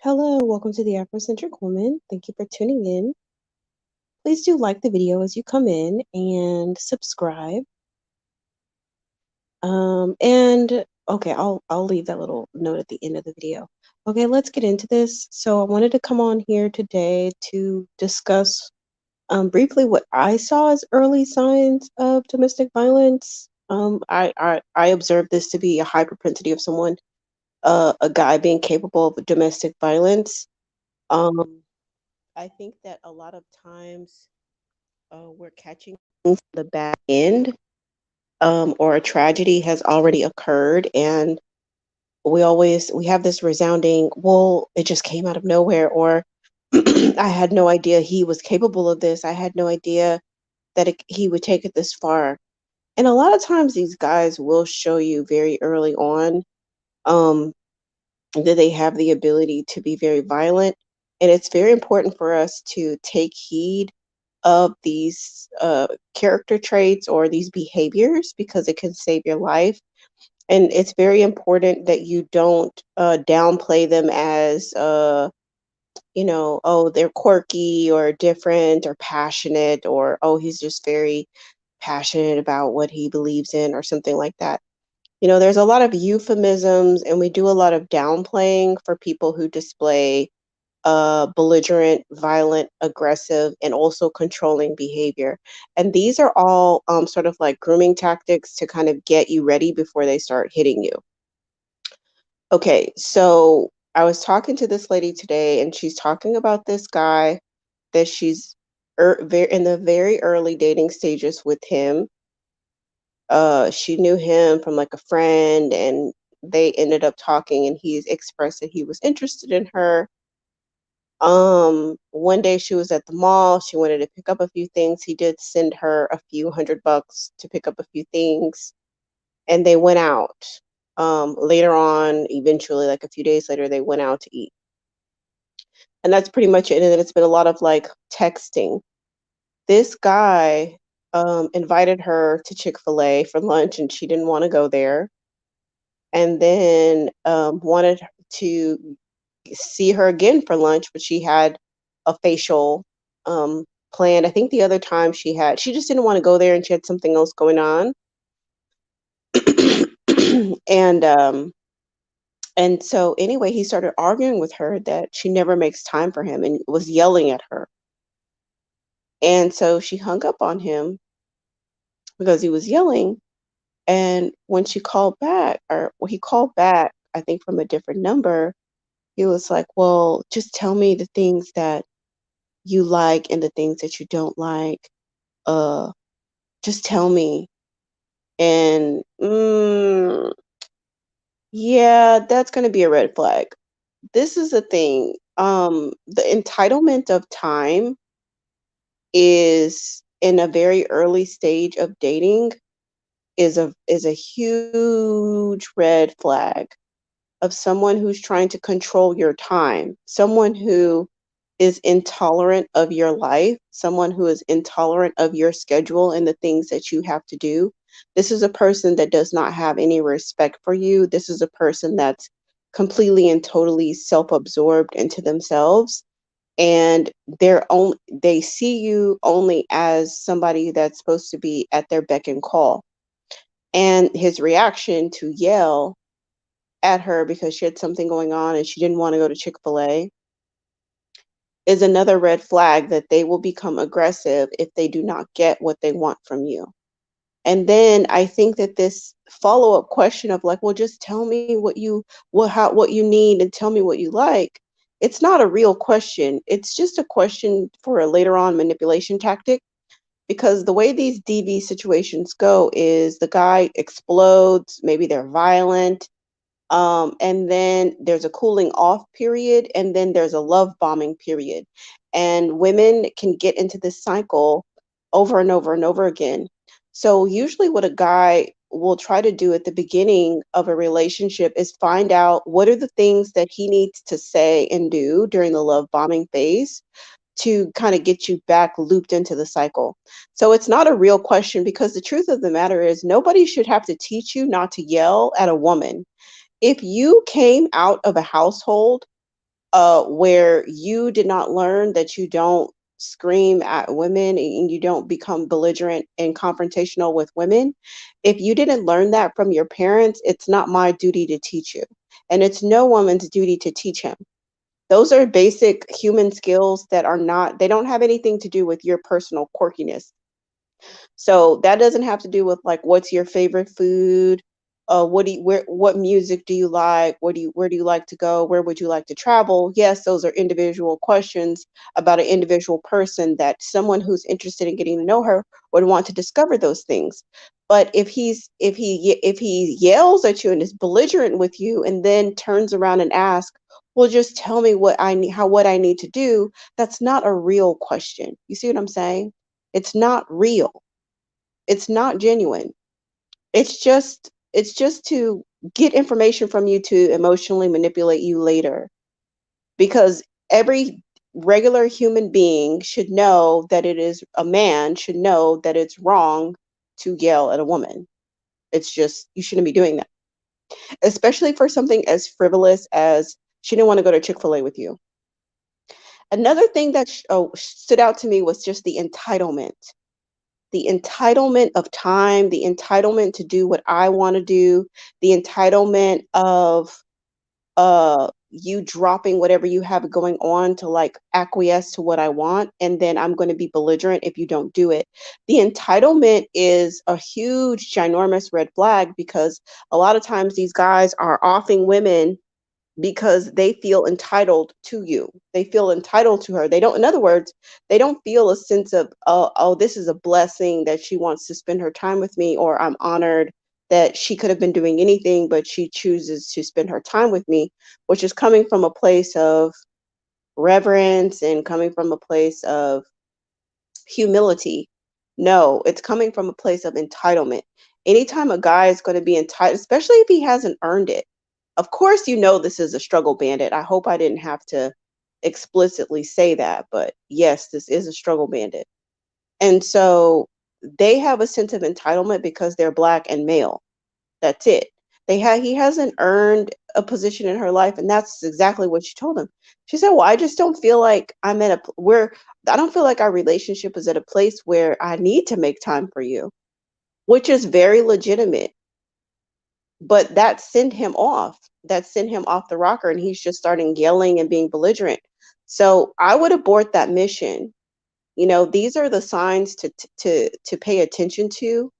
Hello, welcome to the Afrocentric Woman. Thank you for tuning in. Please do like the video as you come in and subscribe. And okay, I'll leave that little note at the end of the video. Okay, let's get into this. So I wanted to come on here today to discuss briefly what I saw as early signs of domestic violence. I observed this to be a high propensity of someone, a guy being capable of domestic violence. Um, I think that a lot of times we're catching the back end, or a tragedy has already occurred, and we have this resounding, well, it just came out of nowhere, or I had no idea he was capable of this. I had no idea that he would take it this far. And a lot of times these guys will show you very early on, um, that they have the ability to be very violent. And it's very important for us to take heed of these character traits or these behaviors because it can save your life. And it's very important that you don't downplay them as, oh, they're quirky or different or passionate, or, oh, he's just very passionate about what he believes in or something like that. There's a lot of euphemisms, and we do a lot of downplaying for people who display belligerent, violent, aggressive, and also controlling behavior. And these are all sort of like grooming tactics to kind of get you ready before they start hitting you. Okay, so I was talking to this lady today, and she's talking about this guy that she's in the very early dating stages with him. She knew him from like a friend, and they ended up talking, and he's expressed that he was interested in her. One day she was at the mall. She wanted to pick up a few things. He did send her a few $100 to pick up a few things, and they went out. Later on, eventually, like a few days later, they went out to eat. And that's pretty much it. And then it's been a lot of like texting. This guy invited her to Chick-fil-A for lunch, and she didn't want to go there. And then wanted to see her again for lunch, but she had a facial planned. I think the other time she just didn't want to go there, and she had something else going on. and and so anyway, he started arguing with her that she never makes time for him and was yelling at her. And so she hung up on him because he was yelling. And when she called back, or when he called back, I think from a different number, he was like, well, just tell me the things that you like and the things that you don't like. Uh, just tell me. And yeah, that's going to be a red flag. This is the thing. The entitlement of time is in a very early stage of dating is a huge red flag of someone who's trying to control your time, someone who is intolerant of your life, someone who is intolerant of your schedule and the things that you have to do. This is a person that does not have any respect for you. This is a person that's completely and totally self-absorbed into themselves, and they see you only as somebody that's supposed to be at their beck and call. And his reaction to yell at her because she had something going on and she didn't want to go to Chick-fil-A is another red flag that they will become aggressive if they do not get what they want from you. And then I think that this follow-up question of like, well, just tell me what you need and tell me what you like. It's not a real question. It's just a question for a later on manipulation tactic, because the way these DV situations go is the guy explodes, maybe they're violent, and then there's a cooling off period, and then there's a love bombing period. And women can get into this cycle over and over and over again. So usually what a guy will try to do at the beginning of a relationship is find out what are the things that he needs to say and do during the love bombing phase to kind of get you back looped into the cycle. So it's not a real question, because the truth of the matter is nobody should have to teach you not to yell at a woman. If you came out of a household where you did not learn that you don't scream at women and you don't become belligerent and confrontational with women, if you didn't learn that from your parents, it's not my duty to teach you. And it's no woman's duty to teach him. Those are basic human skills that are not, they don't have anything to do with your personal quirkiness. So that doesn't have to do with like what's your favorite food, what music do you like, where do you like to go, where would you like to travel? Yes, those are individual questions about an individual person that someone who's interested in getting to know her would want to discover those things. But if he yells at you and is belligerent with you and then turns around and asks, well, just tell me what I need to do, that's not a real question. You see what I'm saying? It's not real. It's not genuine. It's just to get information from you to emotionally manipulate you later. Because every regular human being should know that it is a man should know that it's wrong to yell at a woman. It's just you shouldn't be doing that. Especially for something as frivolous as she didn't want to go to Chick-fil-A with you. Another thing that stood out to me was just the entitlement of time, the entitlement to do what I want to do, the entitlement of you dropping whatever you have going on to like acquiesce to what I want, and then I'm going to be belligerent if you don't do it. The entitlement is a huge, ginormous red flag because a lot of times these guys are offing women because they feel entitled to you. They feel entitled to her. They don't, in other words, they don't feel a sense of, oh, this is a blessing that she wants to spend her time with me, or I'm honored that she could have been doing anything, but she chooses to spend her time with me, which is coming from a place of reverence and coming from a place of humility. No, it's coming from a place of entitlement. Anytime a guy is going to be entitled, especially if he hasn't earned it, of course, you know this is a struggle bandit. I hope I didn't have to explicitly say that, but yes, this is a struggle bandit. And so they have a sense of entitlement because they're black and male. That's it. He hasn't earned a position in her life, and that's exactly what she told him. She said, "Well, I just don't feel like I'm at where I don't feel like our relationship is at a place where I need to make time for you," which is very legitimate. But that sent him off. That sent him off the rocker, and he's just starting yelling and being belligerent. So I would abort that mission. You know, these are the signs to pay attention to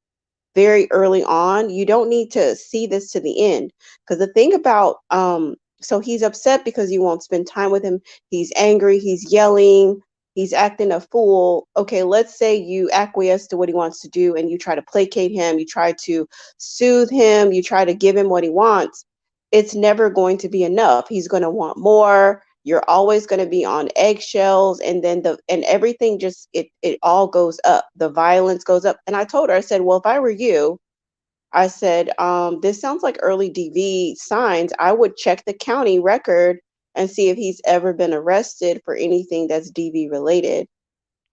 very early on. You don't need to see this to the end. Because the thing about so he's upset because you won't spend time with him. He's angry, he's yelling, he's acting a fool. Okay, let's say you acquiesce to what he wants to do and you try to placate him, you try to soothe him, you try to give him what he wants. It's never going to be enough. He's going to want more. You're always going to be on eggshells, and then everything just it all goes up. The violence goes up. And I told her, I said, well, if I were you, I said, this sounds like early DV signs. I would check the county record and see if he's ever been arrested for anything that's DV related,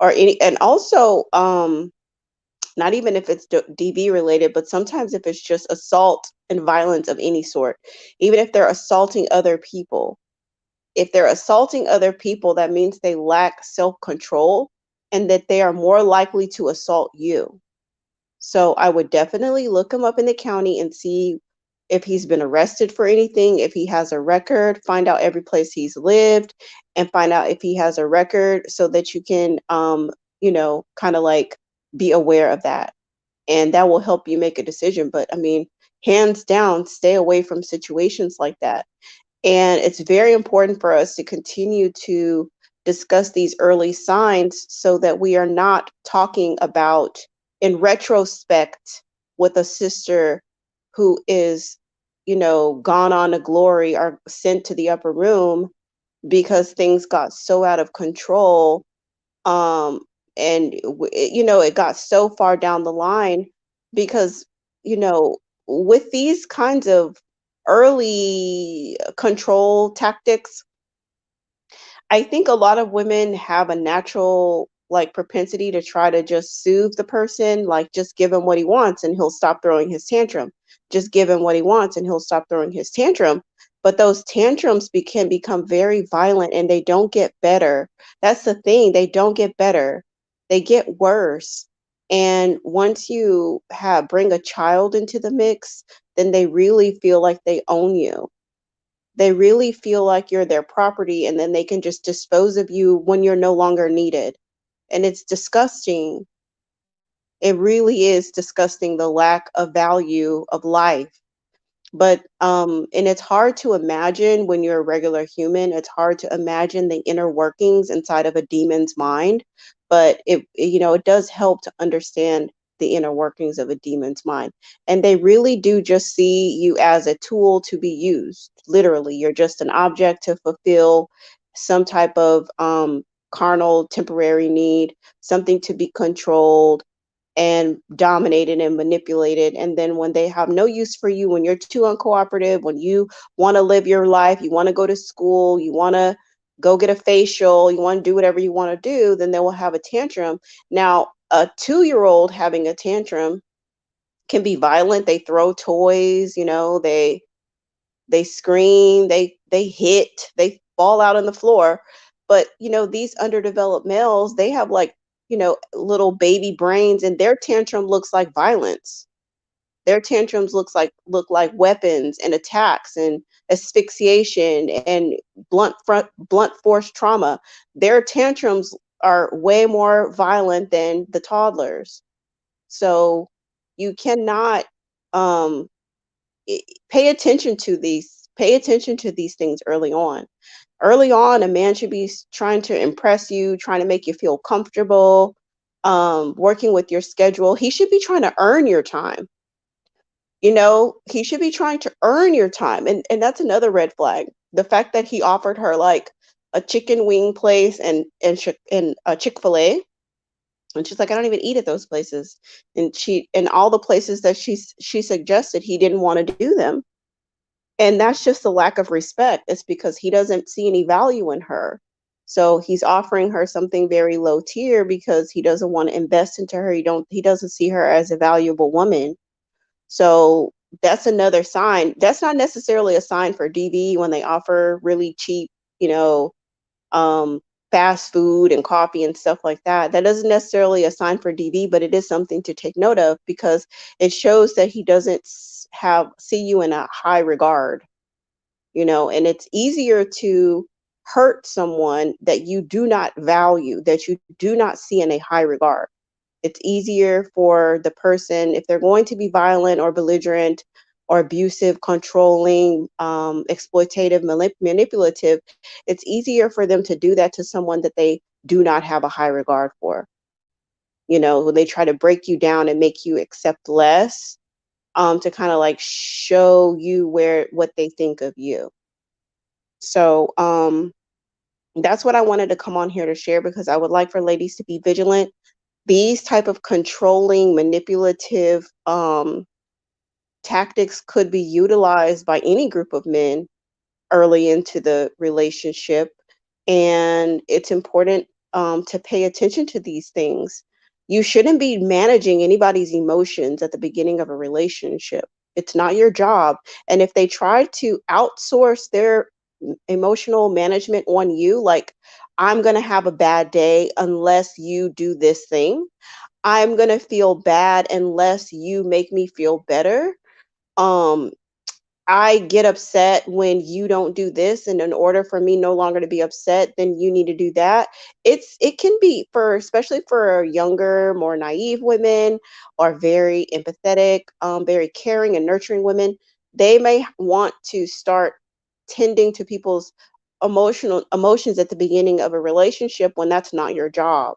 or any, and also not even if it's DV related, but sometimes if it's just assault and violence of any sort, even if they're assaulting other people. If they're assaulting other people, that means they lack self-control and that they are more likely to assault you. So I would definitely look him up in the county and see if he's been arrested for anything, if he has a record, find out every place he's lived, and find out if he has a record so that you can, kind of like be aware of that. And that will help you make a decision. But I mean, hands down, stay away from situations like that. And it's very important for us to continue to discuss these early signs so that we are not talking about, in retrospect, with a sister who is, gone on to glory or sent to the upper room because things got so out of control. Um, it got so far down the line because, you know, with these kinds of early control tactics, I think a lot of women have a natural like propensity to try to just soothe the person, like just give him what he wants and he'll stop throwing his tantrum. Just give him what he wants and he'll stop throwing his tantrum. But those tantrums can become very violent and they don't get better. That's the thing, they don't get better. They get worse. And once you have bring a child into the mix, then they really feel like they own you. They really feel like you're their property and then they can just dispose of you when you're no longer needed. And it's disgusting. It really is disgusting, the lack of value of life. But and it's hard to imagine when you're a regular human, it's hard to imagine the inner workings inside of a demon's mind, but it does help to understand the inner workings of a demon's mind. And they really do just see you as a tool to be used. Literally, you're just an object to fulfill some type of carnal temporary need, something to be controlled and dominated and manipulated. And then when they have no use for you, when you're too uncooperative, when you want to live your life, you want to go to school, you want to go get a facial, you want to do whatever you want to do, then they will have a tantrum. Now, a 2-year old having a tantrum can be violent. They throw toys, they scream, they hit, they fall out on the floor. But these underdeveloped males, they have like little baby brains, and their tantrum looks like violence. Their tantrums look like weapons and attacks and asphyxiation and blunt force trauma. Their tantrums are way more violent than the toddlers. So you cannot um pay attention to these things early on. Early on, a man should be trying to impress you, trying to make you feel comfortable, working with your schedule. He should be trying to earn your time. He should be trying to earn your time. And that's another red flag. The fact that he offered her like a chicken wing place and a Chick-fil-A, and she's like, I don't even eat at those places. And all the places that she suggested, he didn't want to do them. And that's just a lack of respect. It's because he doesn't see any value in her. So he's offering her something very low tier because he doesn't want to invest into her. He doesn't see her as a valuable woman. So that's another sign. That's not necessarily a sign for DV when they offer really cheap, you know, um, fast food and coffee and stuff like that. That isn't necessarily a sign for DV, but it is something to take note of because it shows that he doesn't see you in a high regard, and it's easier to hurt someone that you do not value, that you do not see in a high regard. It's easier for the person, if they're going to be violent or belligerent or abusive, controlling, exploitative, manipulative, it's easier for them to do that to someone that they do not have a high regard for. When they try to break you down and make you accept less, to kind of like show you what they think of you. So that's what I wanted to come on here to share because I would like for ladies to be vigilant. These type of controlling, manipulative tactics could be utilized by any group of men early into the relationship, and it's important to pay attention to these things. You shouldn't be managing anybody's emotions at the beginning of a relationship. It's not your job. And if they try to outsource their emotional management on you, like, I'm going to have a bad day unless you do this thing, I'm going to feel bad unless you make me feel better. Um, I get upset when you don't do this, and in order for me no longer to be upset, then you need to do that. It can be especially for younger, more naive women or very empathetic, very caring and nurturing women. They may want to start tending to people's emotional emotions at the beginning of a relationship when that's not your job.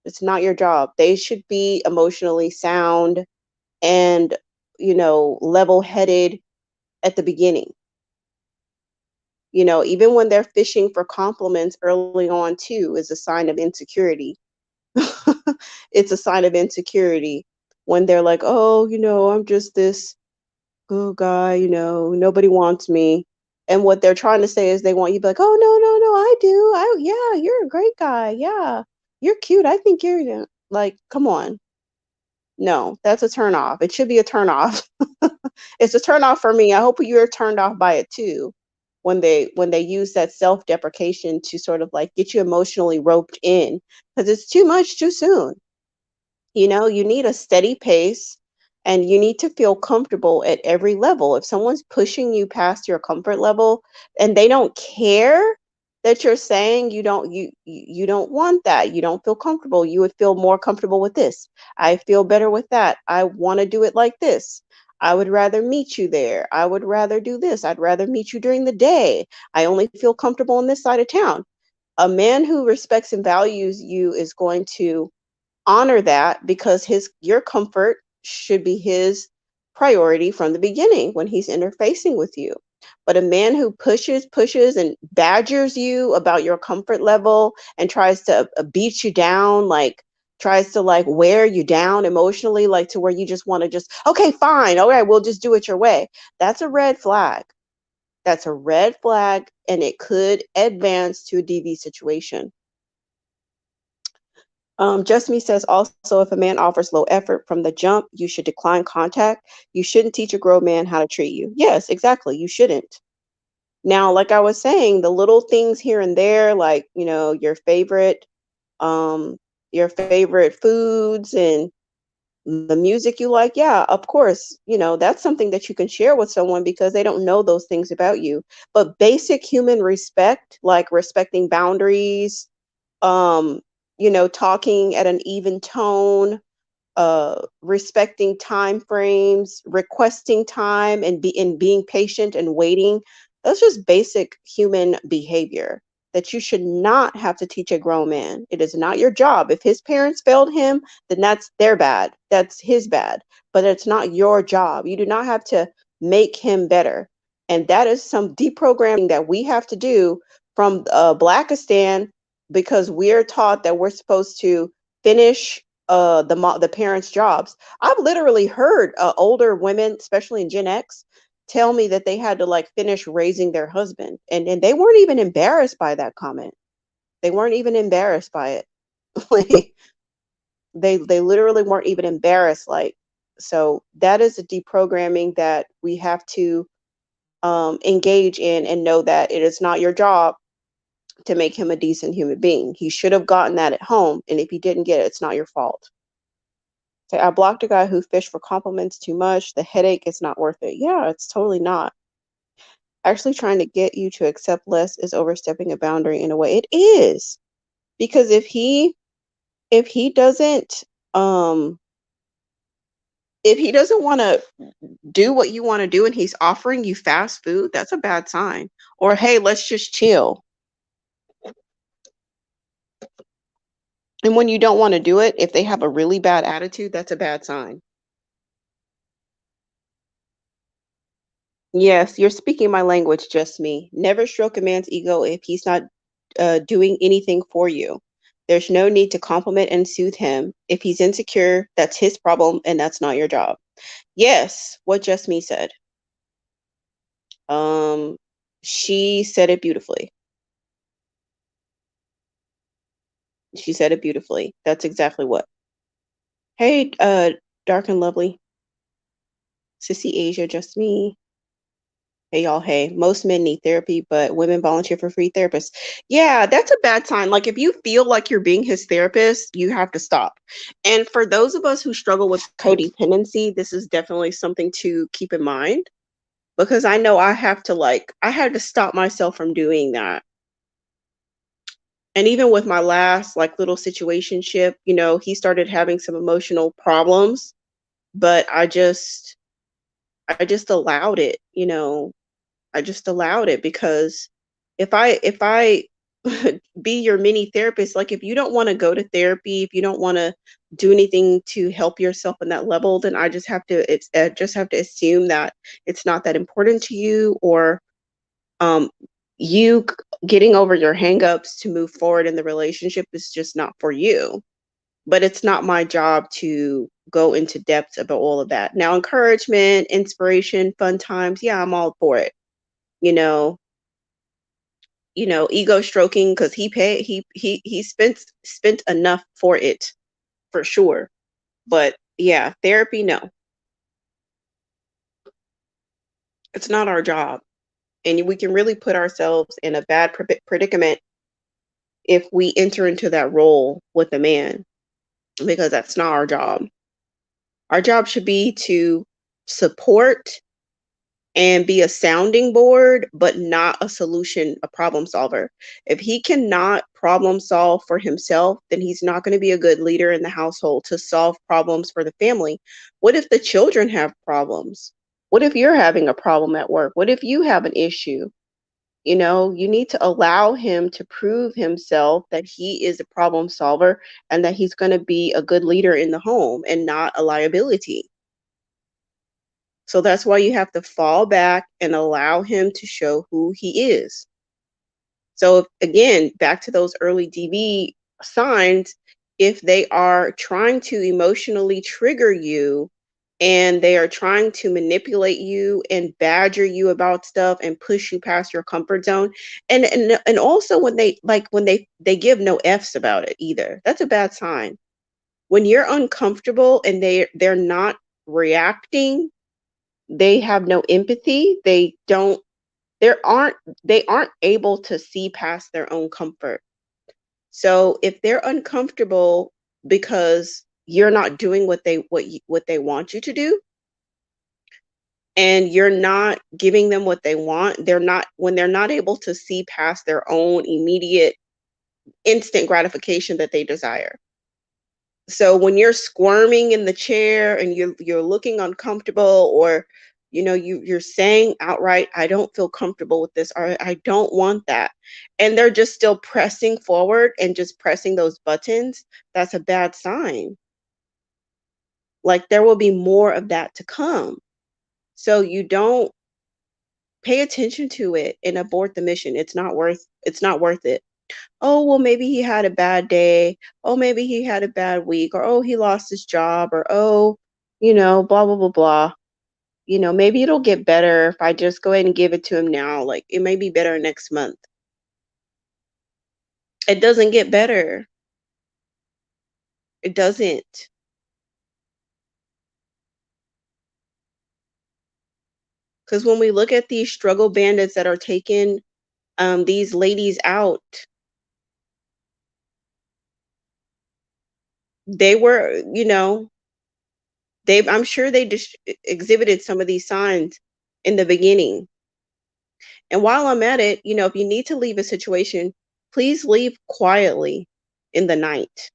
It's not your job. They should be emotionally sound and, level-headed at the beginning. Even when they're fishing for compliments early on too is a sign of insecurity. It's a sign of insecurity when they're like, "Oh, I'm just this good guy, nobody wants me." And what they're trying to say is they want you to be like, "Oh, no, no, no, I do. Yeah, you're a great guy. Yeah. You're cute. I think you're like, come on. No, that's a turn off. It should be a turn off. It's a turn off for me. I hope you're turned off by it too. When they use that self-deprecation to sort of like get you emotionally roped in, because it's too much too soon. You need a steady pace and you need to feel comfortable at every level. If someone's pushing you past your comfort level and they don't care that you're saying you don't want that, you don't feel comfortable, you would feel more comfortable with this. I feel better with that. I want to do it like this. I would rather meet you there. I would rather do this. I'd rather meet you during the day. I only feel comfortable on this side of town. A man who respects and values you is going to honor that because his your comfort should be his priority from the beginning when he's interfacing with you. But a man who pushes and badgers you about your comfort level and tries to beat you down, like tries to like wear you down emotionally, like to where you just want to just, okay, fine, all right, we'll just do it your way. That's a red flag. That's a red flag, and it could advance to a DV situation. Just Me says also, if a man offers low effort from the jump, you should decline contact. You shouldn't teach a grown man how to treat you. Yes, exactly. You shouldn't. Now, like I was saying, the little things here and there, like, um, your favorite foods and the music you like, yeah, of course, that's something that you can share with someone because they don't know those things about you. But basic human respect, like respecting boundaries, um, talking at an even tone, respecting time frames, requesting time, and being patient and waiting. That's just basic human behavior that you should not have to teach a grown man. It is not your job. If his parents failed him, then that's their bad. That's his bad. But it's not your job. You do not have to make him better. And that is some deprogramming that we have to do from Blackistan, because we're taught that we're supposed to finish the parents' jobs. I've literally heard older women, especially in Gen X, tell me that they had to like finish raising their husband, and they weren't even embarrassed by that comment. They weren't even embarrassed by it. Like they literally weren't even embarrassed. Like, so that is a deprogramming that we have to engage in and know that it is not your job to make him a decent human being. He should have gotten that at home, and if he didn't get it, it's not your fault. Say, I blocked a guy who fished for compliments too much. The headache is not worth it. Yeah, it's totally not. Actually, trying to get you to accept less is overstepping a boundary in a way. It is. Because if he doesn't um if he doesn't want to do what you want to do and he's offering you fast food, that's a bad sign. Or hey, let's just chill. And when you don't want to do it, if they have a really bad attitude, that's a bad sign. Yes, you're speaking my language, Just Me. Never stroke a man's ego if he's not doing anything for you. There's no need to compliment and soothe him. If he's insecure, that's his problem and that's not your job. Yes, what Just Me said. Um, she said it beautifully. She said it beautifully. That's exactly what. Hey, dark and lovely. Sissy Asia, Just Me. Hey y'all, hey, most men need therapy, but women volunteer for free therapists. Yeah, that's a bad sign. Like if you feel like you're being his therapist, you have to stop. And for those of us who struggle with codependency, this is definitely something to keep in mind because I know I had to stop myself from doing that. And even with my last like little situationship, he started having some emotional problems, but I just allowed it. I just allowed it because if I be your mini therapist, like if you don't want to go to therapy, if you don't want to do anything to help yourself in that level, then I just have to assume that it's not that important to you, or um getting over your hangups to move forward in the relationship is just not for you. But it's not my job to go into depth about all of that. Now, encouragement, inspiration, fun times, yeah, I'm all for it. You know, ego stroking because he spent enough for it, for sure. But Yeah, therapy, no. It's not our job. And we can really put ourselves in a bad predicament if we enter into that role with a man, because that's not our job. Our job should be to support and be a sounding board, but not a solution, a problem solver. If he cannot problem solve for himself, then he's not going to be a good leader in the household to solve problems for the family. What if the children have problems? What if you're having a problem at work? What if you have an issue? You know, you need to allow him to prove himself that he is a problem solver and that he's going to be a good leader in the home and not a liability. So that's why you have to fall back and allow him to show who he is. So again, back to those early DV signs, if they are trying to emotionally trigger you and they are trying to manipulate you and badger you about stuff and push you past your comfort zone, and also when they give no f's about it either, that's a bad sign. When you're uncomfortable and they're not reacting, they have no empathy, there aren't they aren't able to see past their own comfort. So if they're uncomfortable because you're not doing what they want you to do, and you're not giving them what they want, they're not able to see past their own immediate instant gratification that they desire. So when you're squirming in the chair and you're looking uncomfortable, or you're saying outright, I don't feel comfortable with this, or I don't want that, and they're just still pressing forward and just pressing those buttons, that's a bad sign. Like, there will be more of that to come. So you don't pay attention to it and abort the mission. It's not worth it. Oh, well, maybe he had a bad day. Oh, maybe he had a bad week. Or, oh, he lost his job. Or, oh, blah, blah, blah, blah. Maybe it'll get better if I just go ahead and give it to him now. Like, it may be better next month. It doesn't get better. It doesn't. Because when we look at these struggle bandits that are taking these ladies out, they were, I'm sure they just exhibited some of these signs in the beginning. And while I'm at it, if you need to leave a situation, please leave quietly in the night.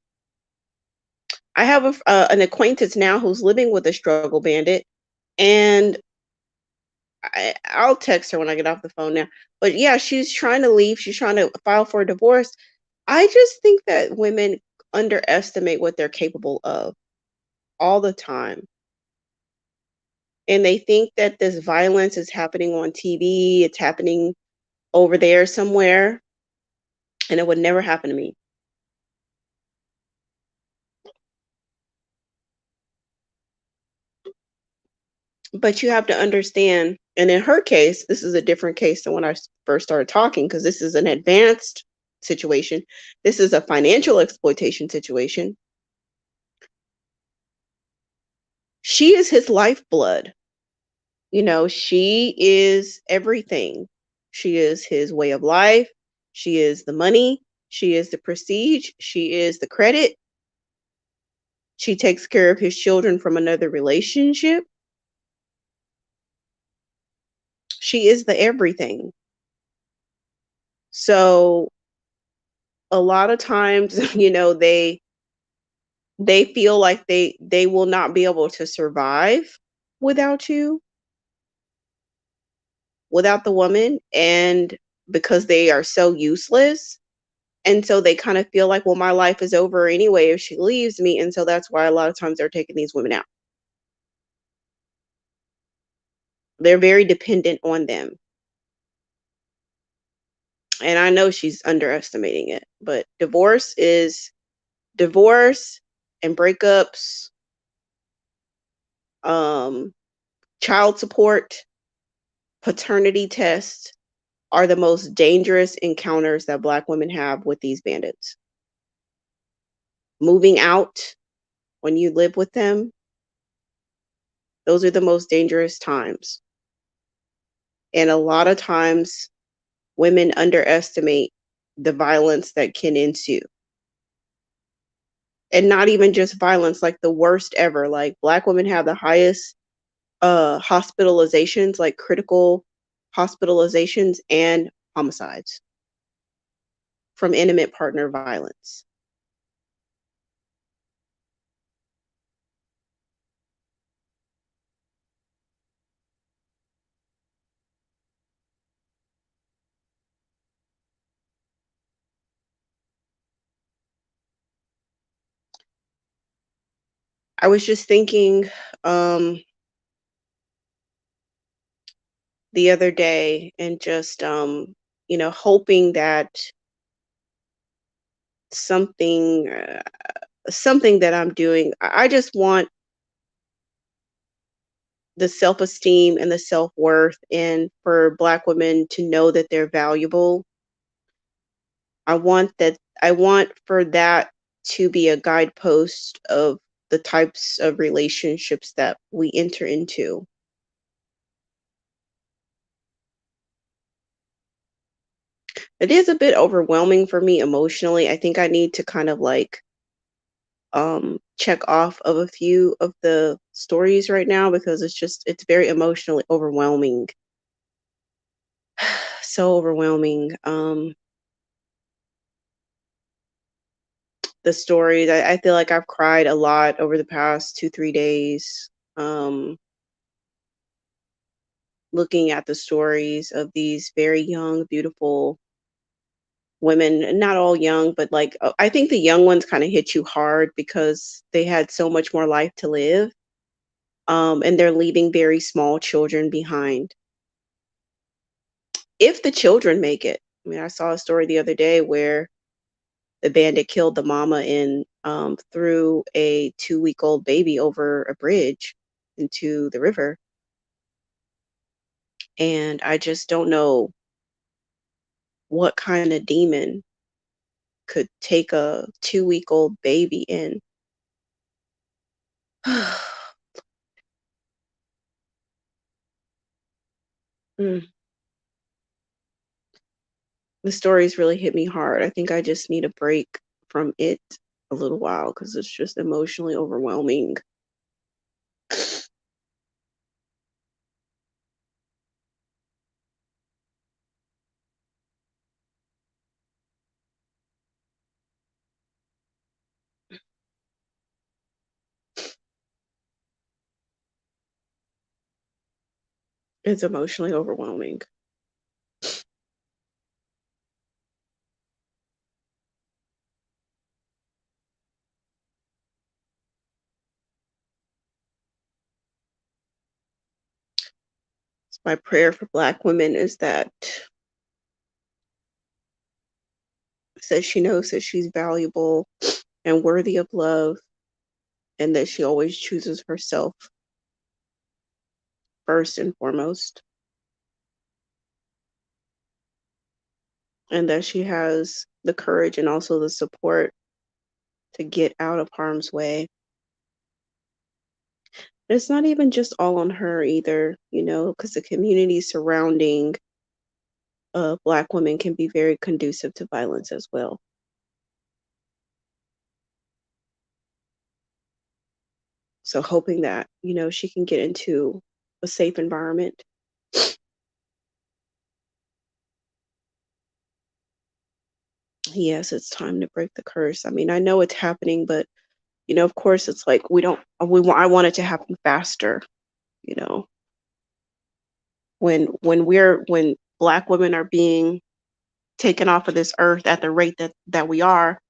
I have an acquaintance now who's living with a struggle bandit, and I'll text her when I get off the phone now. But yeah, she's trying to leave. She's trying to file for a divorce. I just think that women underestimate what they're capable of all the time. And they think that this violence is happening on TV, it's happening over there somewhere, and it would never happen to me. But you have to understand, and in her case, this is a different case than when I first started talking, because this is an advanced situation. This is a financial exploitation situation. She is his lifeblood. She is everything. She is his way of life. She is the money. She is the prestige. She is the credit. She takes care of his children from another relationship. She is the everything. So a lot of times, they feel like they will not be able to survive without you, without the woman, and because they are so useless. And so they kind of feel like, well, my life is over anyway if she leaves me. And so that's why a lot of times they're taking these women out. They're very dependent on them. And I know she's underestimating it, but divorce and breakups, um, child support, paternity tests are the most dangerous encounters that Black women have with these bandits. Moving out when you live with them, Those are the most dangerous times. And a lot of times, women underestimate the violence that can ensue. And not even just violence, like the worst ever. Like Black women have the highest hospitalizations, like critical hospitalizations and homicides from intimate partner violence. I was just thinking um, the other day and just, hoping that something, something that I'm doing, I just want the self-esteem and the self-worth and for Black women to know that they're valuable. I want for that to be a guidepost of the types of relationships that we enter into. It is a bit overwhelming for me emotionally. I think I need to kind of like check off of a few of the stories right now because it's very emotionally overwhelming. So overwhelming. The stories, I feel like I've cried a lot over the past 2, 3 days. Looking at the stories of these very young, beautiful women, not all young, but like I think the young ones kind of hit you hard because they had so much more life to live. And they're leaving very small children behind. If the children make it. I mean, I saw a story the other day where the bandit killed the mama and threw a 2-week old baby over a bridge into the river. And I just don't know what kind of demon could take a 2-week old baby in. Mm, the stories really hit me hard. I think I just need a break from it a little while because it's just emotionally overwhelming. It's emotionally overwhelming. My prayer for Black women is that says she knows that she's valuable and worthy of love and that she always chooses herself first and foremost, and that she has the courage and also the support to get out of harm's way. It's not even just all on her either, because the community surrounding Black women can be very conducive to violence as well. So hoping that, she can get into a safe environment. Yes, it's time to break the curse. I mean, I know it's happening, but of course, it's like we don't. I want it to happen faster. You know, when Black women are being taken off of this earth at the rate that we are,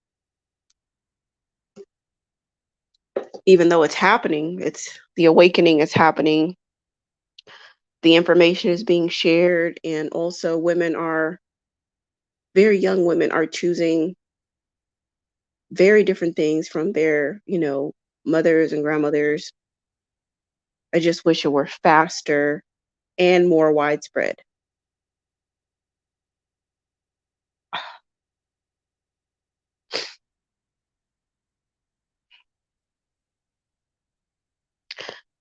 even though it's happening, it's the awakening is happening. The information is being shared, and also women are very young women are choosing very different things from their mothers and grandmothers. I just wish it were faster and more widespread.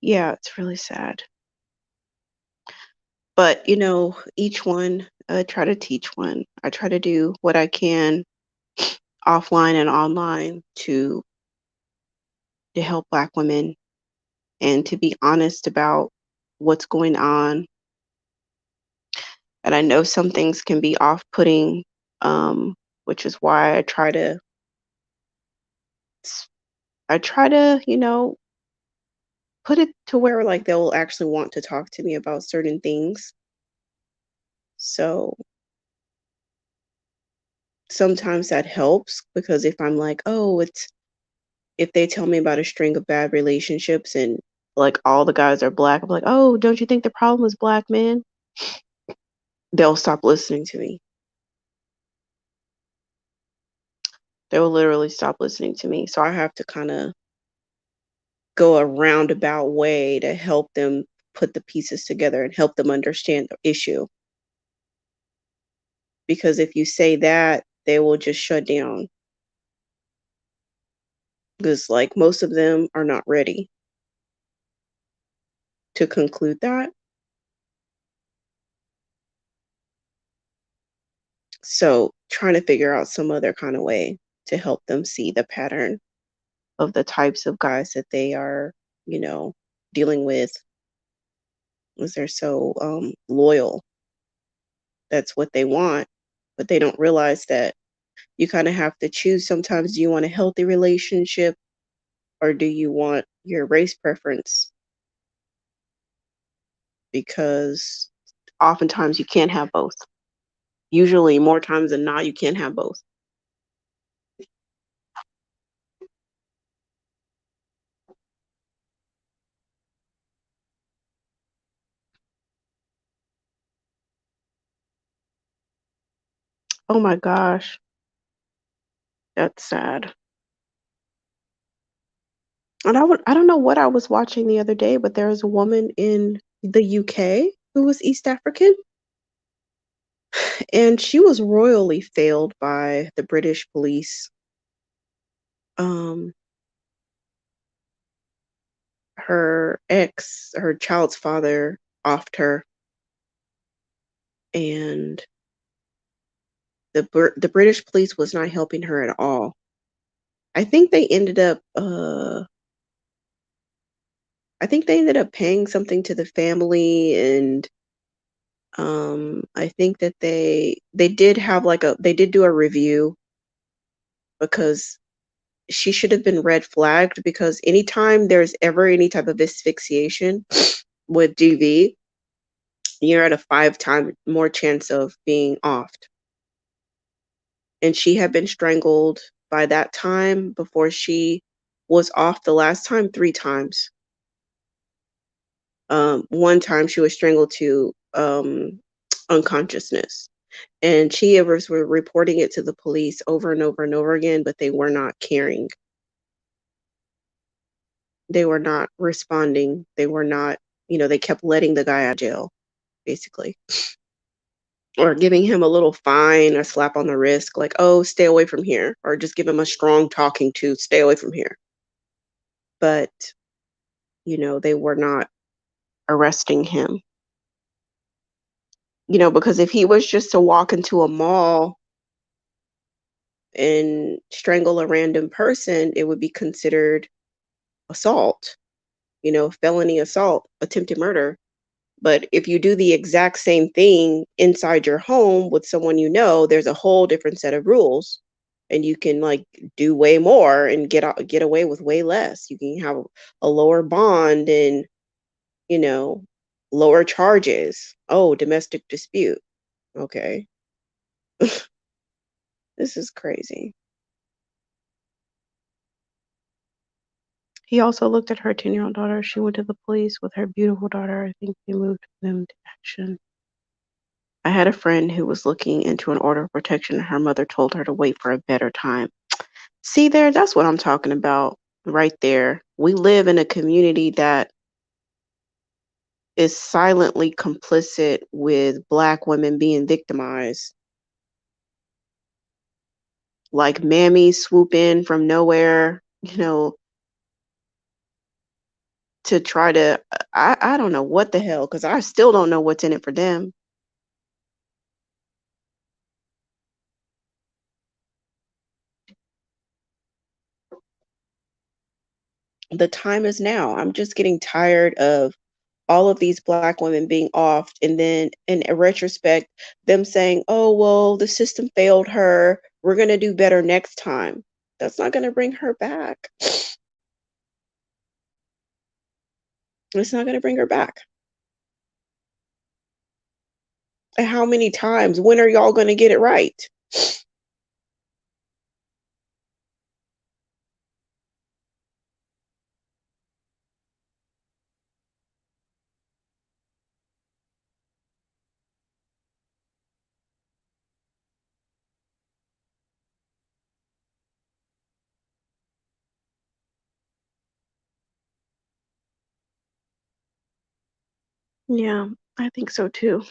Yeah, it's really sad. But, each one, I try to teach one. I try to do what I can offline and online to help Black women and to be honest about what's going on. And I know some things can be off-putting, which is why s- I try to, put it to where like they'll actually want to talk to me about certain things. So sometimes that helps because if I'm like, oh, if they tell me about a string of bad relationships and like all the guys are Black, I'm like, oh, don't you think the problem is Black men? They'll stop listening to me. They will literally stop listening to me. So I have to kind of go a roundabout way to help them put the pieces together and help them understand the issue. Because if you say that, they will just shut down. Because like most of them are not ready to conclude that. So trying to figure out some other kind of way to help them see the pattern of the types of guys that they are, you know, dealing with, because they're so loyal. That's what they want, but they don't realize that you kind of have to choose. Sometimes, do you want a healthy relationship or do you want your race preference? Because oftentimes you can't have both. Usually, more times than not, you can't have both. Oh my gosh, that's sad. And I don't know what I was watching the other day, but there was a woman in the UK who was East African, and she was royally failed by the British police. Um, her child's father offed her, and the British police was not helping her at all. I think they ended up paying something to the family, and I think that they did have they did do a review because she should have been red flagged because anytime there's ever any type of asphyxiation with DV, you're at a 5 time more chance of being offed. And she had been strangled by that time before she was off the last time 3 times. One time she was strangled to unconsciousness. And caregivers were reporting it to the police over and over and over again, but they were not caring. They were not responding. They were not, they kept letting the guy out of jail, basically, or giving him a little fine, a slap on the wrist, like, oh, stay away from here, or just give him a strong talking to, stay away from here. But, they were not arresting him, because if he was just to walk into a mall and strangle a random person, it would be considered assault, felony assault, attempted murder. But if you do the exact same thing inside your home with someone there's a whole different set of rules. And you can like do way more and get away with way less. You can have a lower bond and, you know, lower charges. Oh, domestic dispute. Okay. This is crazy. He also looked at her 10-year-old daughter. She went to the police with her beautiful daughter. I think they moved them to action. I had a friend who was looking into an order of protection, and her mother told her to wait for a better time. See there, that's what I'm talking about right there. We live in a community that is silently complicit with Black women being victimized. Like mammies swoop in from nowhere, to try to I don't know what the hell, because I still don't know what's in it for them. The time is now. I'm just getting tired of all of these black women being offed, and then in a retrospect, them saying, "Oh, well, the system failed her. We're gonna do better next time." That's not gonna bring her back. It's not gonna bring her back. And how many times? When are y'all gonna get it right? Yeah, I think so too.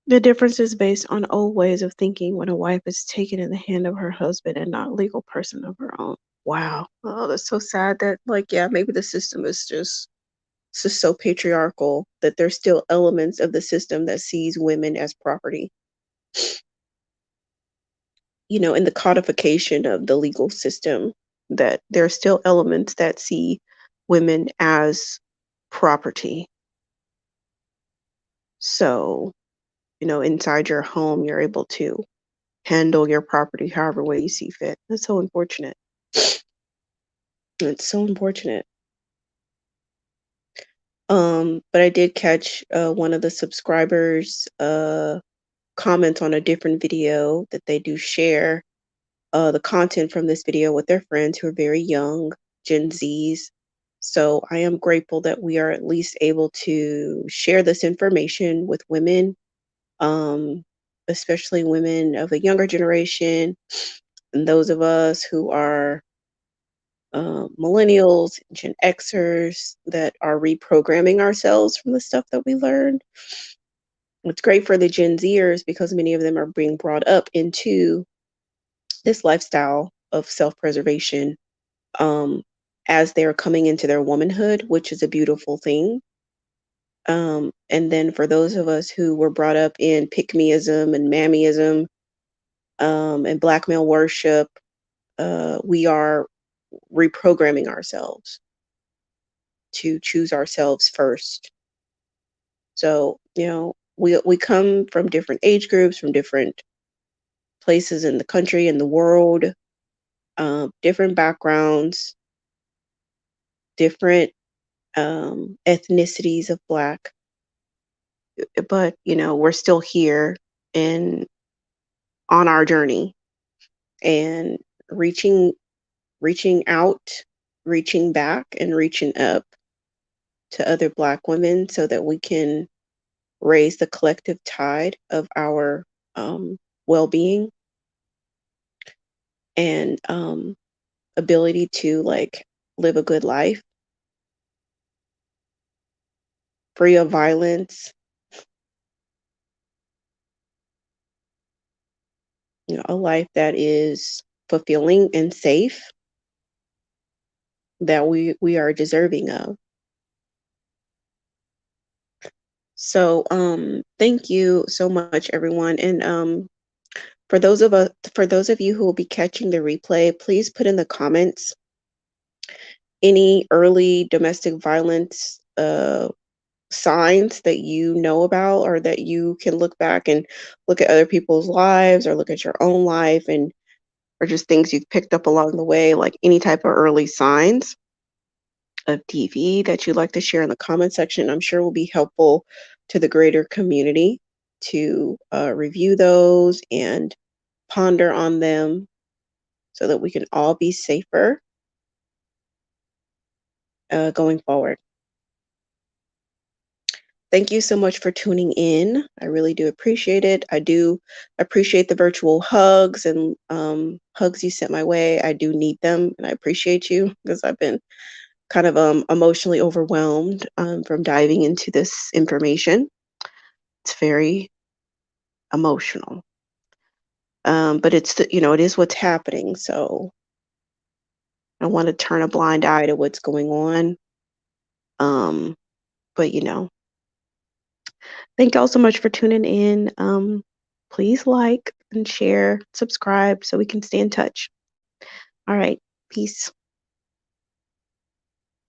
The difference is based on old ways of thinking when a wife is taken in the hand of her husband and not legal person of her own. Wow. Oh, that's so sad that, like, yeah, maybe the system is just it's just so patriarchal that there's still elements of the system that sees women as property. In the codification of the legal system, that there are still elements that see women as property. So, inside your home, you're able to handle your property however way you see fit. That's so unfortunate. It's so unfortunate. But I did catch one of the subscribers comment on a different video that they do share the content from this video with their friends who are very young, Gen Zs. So I am grateful that we are at least able to share this information with women, um, especially women of the younger generation, and those of us who are millennials, Gen Xers that are reprogramming ourselves from the stuff that we learned. It's great for the Gen Zers because many of them are being brought up into this lifestyle of self preservation um, as they're coming into their womanhood, which is a beautiful thing. And then for those of us who were brought up in pick meism and mammyism and black male worship, we are reprogramming ourselves to choose ourselves first. So, we come from different age groups, from different places in the country and the world, different backgrounds, different ethnicities of black, but we're still here and on our journey and reaching reaching out, reaching back, and reaching up to other black women so that we can raise the collective tide of our well-being and ability to like live a good life free of violence, a life that is fulfilling and safe, that we are deserving of. So thank you so much everyone, and for those of you who will be catching the replay, please put in the comments any early domestic violence signs that you know about, or that you can look back and look at other people's lives or look at your own life, and or just things you've picked up along the way, like any type of early signs of TV that you'd like to share in the comment section. I'm sure will be helpful to the greater community to review those and ponder on them so that we can all be safer going forward. Thank you so much for tuning in. I really do appreciate it. I do appreciate the virtual hugs and hugs you sent my way. I do need them, and I appreciate you because I've been kind of emotionally overwhelmed from diving into this information. It's very emotional. But it is what's happening. So I don't want to turn a blind eye to what's going on. Um, but thank y'all so much for tuning in. Please like and share, subscribe so we can stay in touch. All right. Peace.